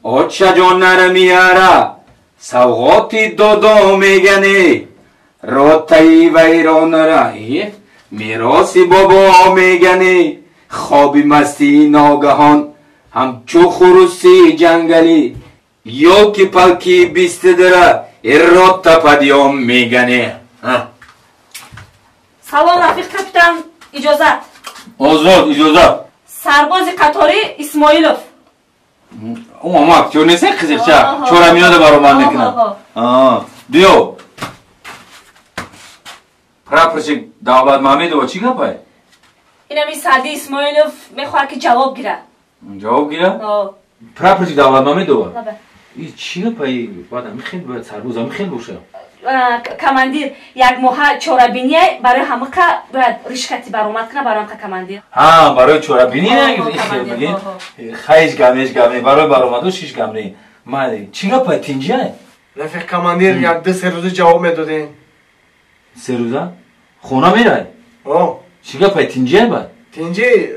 آچه جان نرمیاره سوغاتی دادا میگنی راتایی ویران رایی میراسی بابا میگنی خوابی مستی ناگهان همچو خروسی جنگلی یا که پلکی بیست داره ایرات پدیام میگنی. سلام رفیق کپیتان اجازت. آزاد اجازت. سرباز قطاری اسماعیلوف. اون اکتور نیست قزیقچه چورا میاده برای من نکنم. بیو پراپرچه دعوت محمد و چی گپای؟ اینمی سعدی اسماعیلوف میخواد که جواب گیره. جواب گیره؟ پراپرچه دعوت محمد و این چی گپای؟ بعد خیلی باید سربازا خیلی باشه. کماندیر یک ماه چورابینی برای همه که باید ریشکتی برآمد کنه برای همه کماندیر. برای چورابینی نگید. خیش گمه برای برآمد 6 گمه. مالی چی گپای تینجه؟ رفیق کماندیر یک دو سه روز جواب میدادین. 3 روزه؟ خونه میره؟ چی گپای تینجه بعد؟ تینجه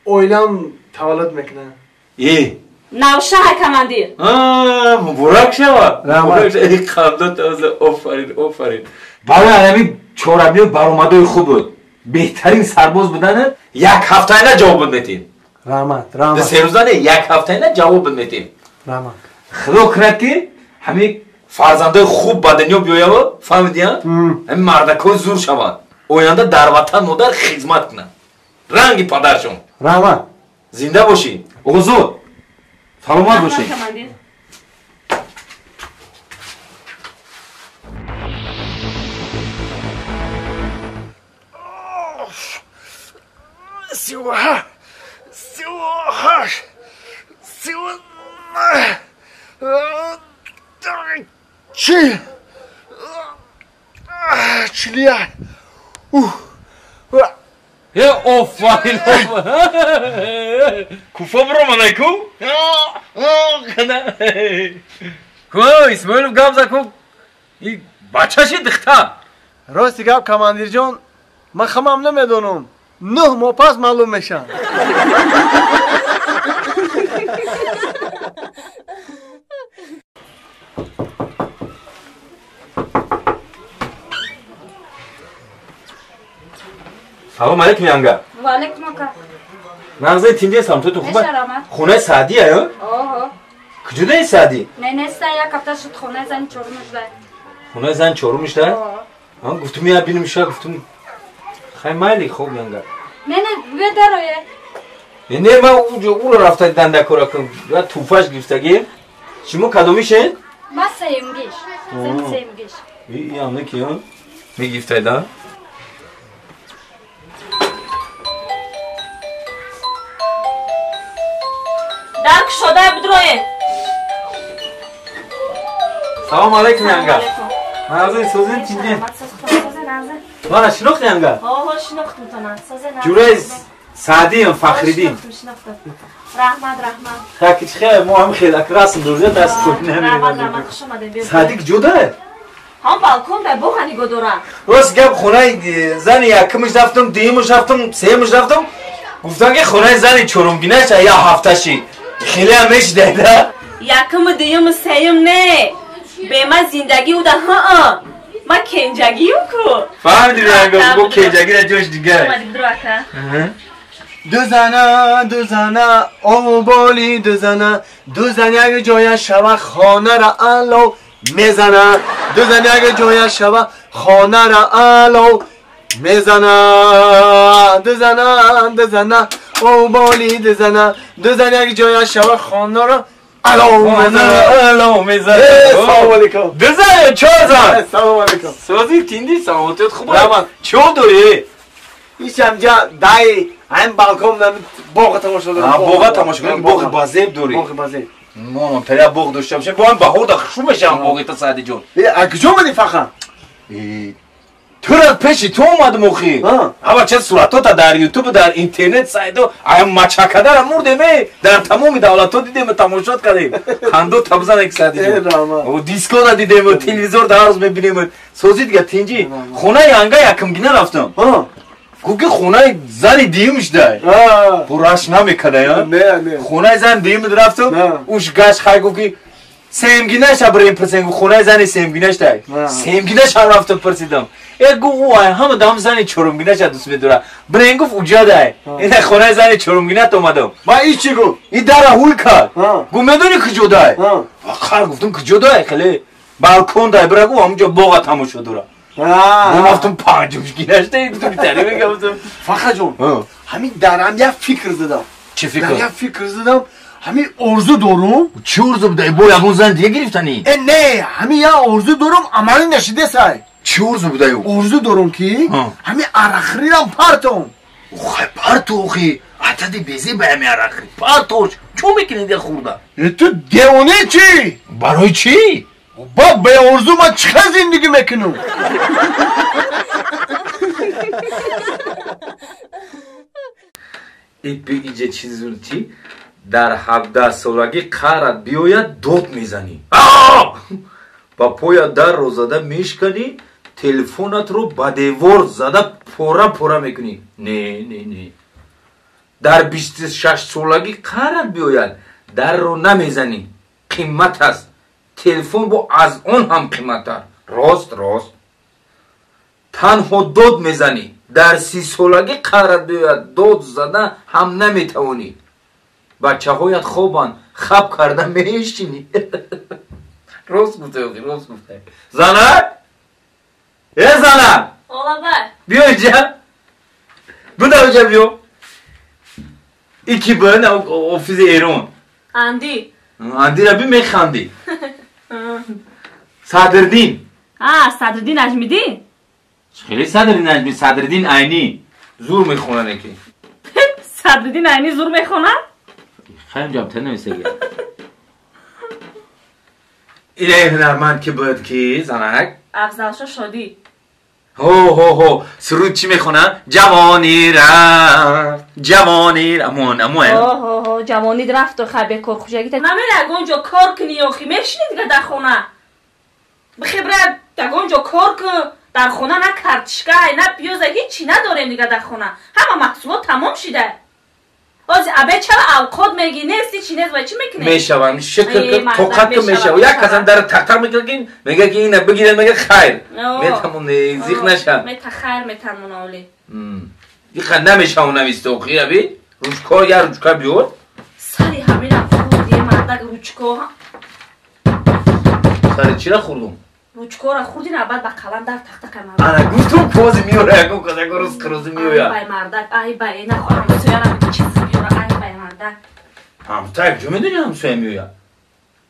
اویلم تولد میکنه. نوشه کماندیر. مبارک شود. مبارک شود. این خانده تازه آفرین. برای علمی چورابی برآمدهای خوب بود. بهترین سرباز بودن 1 هفته اینا جواب بدیم. رحمت. 3 روزه نه 1 هفته اینا جواب بدیم. رحمت. خدا کرد که همین فرزندای خوب به دنیا بیاید فهمیدین؟ همین مردکای زور شوند. آینده در وطن مادر خدمت کنند. رنگی پدرشون. رحمت. زنده باشی. آقا سلامت باشی. چلیه یا آفرین کوفا برو منای کو کو اسماعیلوف گام زکو این بچه شی دخته راستی گپ کماندیر جان من خمم نمیدونم 9 ماه پس معلوم میشن. سلام علیکم ینگا. و علیکم آقا. نغزه تینجه سمتو تو خوبه؟ خونه سعدی ها؟ کجا این سعدی؟ نه یک هفته شد خونه زن چهارمش ده. خونه زن چهارمش ده؟ گفتم یا بینم شا گفتم خیلی مایلی خوب ینگا. نه بیا درویه. نه من اونجا اون رو رفته دنده کارا کنم یا توفاش گفتگی شما کدومیشه؟ ما سیمگیش. زن سیمگیش. این همه کیان؟ میگفته ده؟ درک شده بدروی. سلام علیکم ینگا. نغزه سوزن تینجه. وانا شناخت ینگا؟ شناختم تانا. جورای سعدی هم فخریدین. رحمت. خیلی خیلی ما هم خیلی اکراسم دوزه دست کنی نمیدونم. سعدی کجا ده؟ هم بالکن ده بخانی گدورن. راست گپ خونه زن یکمش رفتم دیمش رفتم سهمش رفتم گفتن که خونه زن چهارم بینش یا هفتهشی خیلی همش دیده یکم دیم سهم نه به من زندگی او ده ها ما کنجگی او کو فهمیدی رنگا بو کنجگی ده جوش دیگه دو زنه آمو بالی دو زنه اگه جای شبه خانه را علو میزنه دو زنه اگه جای شبه خانه را علو میزنه دو زنه آمو بالی دو زنه اگه جای شبه خانه را علو میزنه سلام علیکم دو زنه چهار زن سلام علیکم سوزی تیندی سلامتت خوبه چه داری؟ ایش همجا دای هم بالکن باغ تماشا دارم باغ تماشا کنیم باغ بازیب داری باغ بازیب مامان تریا باغ داشته باشه با هم بهار خشو بشم باغ تا سعدی جون کجا اومدی فخر تو را پیش تو اومد مخی اما چه صورتات در یوتیوب در اینترنت سایدو ایم مچکده را مردیم در تمام دولت‌ها دیدیم تماشات کردیم خندو تبزن یک سعدی جون و دیسکو را دیدیم و تلویزیون در روز میبینیم سوزی دیگه تینجی خونه ینگا یکم گینه رفتم گوگی خونه زنی دیمش دای پورش نمیکنه یا نه خونه زن دیم رفتم اوش گاش خای گوگی سیمگینش بریم پرسیدم خونه زنی سیمگینش دای سیمگینش هم رفتم پرسیدم گو وای هم دام زنی چرومگینش دوست میداره بریم گفت اوجا دای این خونه زنی چرومگینت اومدم با این چی گفت این در هول کرد گو میدونی کجا دای آخر گفتم کجا دای خیلی بالکن دای برای گو همونجا باغ تماشا داره گفتم پنجمش گینش دای گفتم بیتری بگم فخر جون همین درم یک فکر زدم چه فکر؟ یک فکر زدم همین ارزو دارم چه ارزو بودای با یگون زن دیگه گرفتنی؟ نه همین یک ارزو دارم عملی نشده سای چه ارزو بودای او؟ ارزو دارم که همین عرخری رم پرتم اوخی پرتو اوخی حتی بیزی به همین عرخری پرتوش چون میکنی دیگه خورده؟ تو دیوانه چی؟ برای چی؟ با به ارزو ما چقدر زندگی میکنم این به اینجا چیزی چی؟ در 17 سالگی قرد بیاید دود میزنی با پویا در رو زده میشکنی تلفونت رو با دیوار زده پورا میکنی نه در 26 سالگی قرد بیاید در رو نمیزنی قیمت هست تلفن با از اون هم قیمت هست راست تنها دود میزنی در 30 سالگی قرد بیاید دود زده هم نمیتوانی بچه هایت خوبان خواب کرده میشینی راست گفته زنک زنک بیا اینجا بوده اینجا بیا ایکی برن آفیس ایران اندی را بی میخندی صدردین صدردین نجمیدین خیلی صدردین نجمی صدردین عینی زور میخونن اکی صدردین عینی زور میخونن؟ خیلی جابتر نمیسته گه اینه هنرمند که باید کی زنک؟ افضلشا شادی هو سرود چی میخونن؟ جوانی رفت امون جوانی رفت و خبه کار خوشگی نمیره اونجا کار کنی آخی میشینی دیگه در خونه بخبره در اونجا کار کن در خونه نه کارتشکای نه پیازه هیچی نداریم دیگه در خونه همه محصولات تمام شده باز ابه چرا اوقات میگی نیستی چی نیست و چی میکنی؟ میشوم شکر که توقت که میشوم یک کسان در تق میگن میگه که اینه بگیرن میگه خیر میتمونه زیخ نشه خیر میتمونه اولی دیگه نمیشوم نمیسته و خیره بی روچکا یا روچکا بیور سری همین افرود یه مردک روچکا سری چی را خوردم؟ روچکا را خوردین بعد با قلم در تخته کمر انا گفتم پوز میوره اگه کسی روز میویا ای مردک ای بای نه همسویا نمیدونی چیزی میوره ای بای مردک همسویا جو میدونی همسویا میویا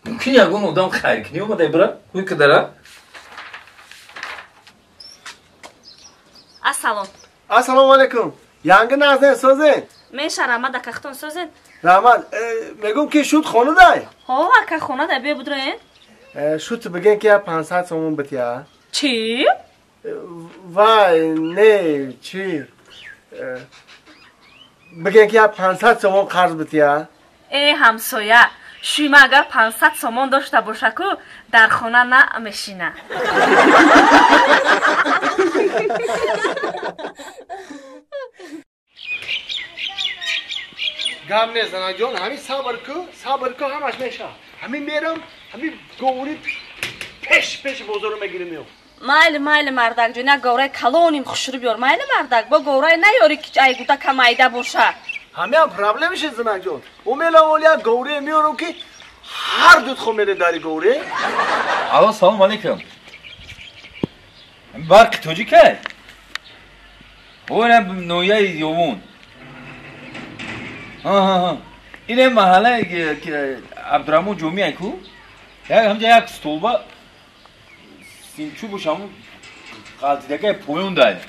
ممکن یگون آدم خیر کنی اومده برا کوی که داره السلام علیکم یانگ نازن سوزن میشه رحمت دکختون سوزن رحمت میگم که شد خونه دای ها که خونه دای بیا بدرین شد بگن که 500 سومون بتیا چی؟ وای نه چی بگن که 500 سومون قرض بتیا ای همسایه شیما اگر 500 سومون داشته باشه که در خونه نمیشینه گام نه زنا جون همین صبر کو همش میشه همین میرم همین گوری پیش بزرگ میگیرم مایل مردک جون گوره کلونیم خوشرو بیار مایل مردک با گوره نیاری که ای گوتا کمایده باشه همین پرابلمش زنا جون اوملا اولیا گوره میارم که هر دوت خو میره داری گوره الو سلام علیکم برق توجی که اونم نویه یومون اینه محله که عبدالرحمن جمعی کو همجا یک ستولبا سینچو باشم غلطی دیگه پویون داره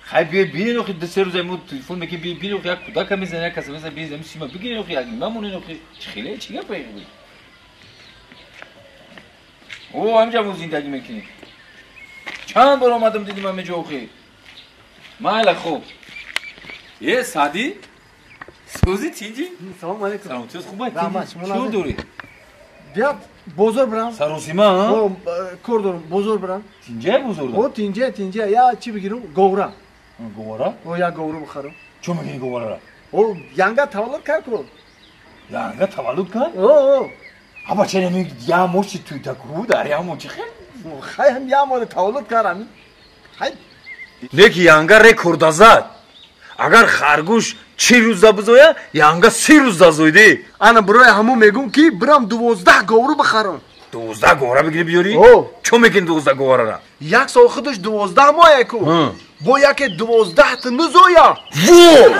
خیلی بینه نخی دسته روز امود تلفن میگه بینه نخی یک کودک میزنه یک کسی میزنه بینه سیما بگیره نخی یک نمونه نخی خیلی چیه پیغ بود او همجا مو زندگی میکنی چند بار آمدم دیدیم همه جا خیلی مالا خوب یه سادی سوزی چیجی؟ سلام علیکم سلام چیز خوبه؟ چون دوری؟ بیاد بزرگ برم سروسیما ها؟ کردم بزرگ برم تینجه بزرگ؟ او تینجه یا چی بگیرم؟ گورا گوارا؟ او یک گورو بخرم. چون میگی گوارا را؟ او ینگا تولد کرد کو. ینگا تولد کرد؟ او. اما چه نمیگی یا موشی توی تکرو داری یا موچی خیلی؟ خیلی یا مال تولد کردم. خیلی. لیک ینگا رکورد زد. اگر خرگوش 4 روز بزویا ینگا 3 روز زویده. انا برای همون میگم که برام 12 گورو بخرم. 12 گوارا بگیری بیاری؟ او. چون میگین 12 گوارا را؟ یک سال خودش 12 ماه کو. با یک 12 تا نزویا. وو!